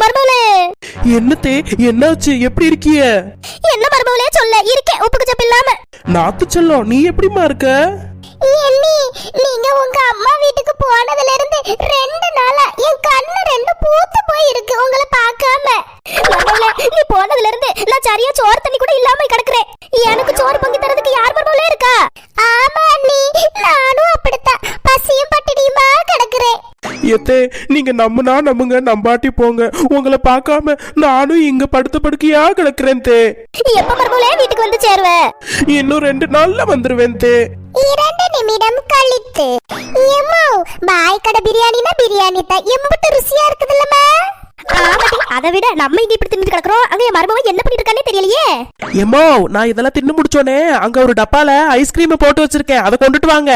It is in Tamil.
மருமகளே என்னத்தே என்னாச்சு? எப்படி இருக்கிய? என்ன மருமகளே சொல்ல இருக்கேன் உப்புக்கு சப்பு இல்லாம. நாத்து செல்லம், நீ எப்படிமா இருக்க? நீங்க உங்க அம்மா வீட்டுக்கு போனதுல இருந்து 2 நாளா என் கண்ணு 2 பூத்து போய் இருக்கு உங்களை பார்க்காம. மருமகளே நீ போனதுல இருந்து நான் சரியா சோறு தண்ணி கூட இல்லாம கிடக்குறேன். எனக்கு சோறு பொங்கி தரதுக்கு யார் மருமகளே இருக்கா? ஆமா அண்ணி, நானும் அப்படித்தான் பசியும் பட்டினியுமா கிடக்குறேன். ஏத்தே நீங்க நம்புங்க, நம்பாட்டி போங்க. உங்களை பார்க்காம நானும் இங்க படுத்த படுக்கையா கிடக்குறேன் தே. எப்ப மருமகளே வீட்டுக்கு வந்து சேருவ? இன்னும் 2 நாள்ல வந்துருவேன் தே. 2 நிமிடம் கழித்து. எம்மோ பாய் கடை பிரியாணினா பிரியாணி தான் எம்புட்டு ருசியா இருக்குதுல்லமா. ஆமாடி, அதை விட நம்ம இங்க இப்படி தின்னுட்டு கிடக்குறோம். அங்க என் மருமகன் என்ன பண்ணிட்டு இருக்கானே தெரியலையே. எம்மோ நான் இதெல்லாம் தின்னு முடிச்சோனே அங்க ஒரு டப்பால ஐஸ்கிரீம் போட்டு வச்சிருக்கேன், அதை கொண்டுட்டு வாங்க.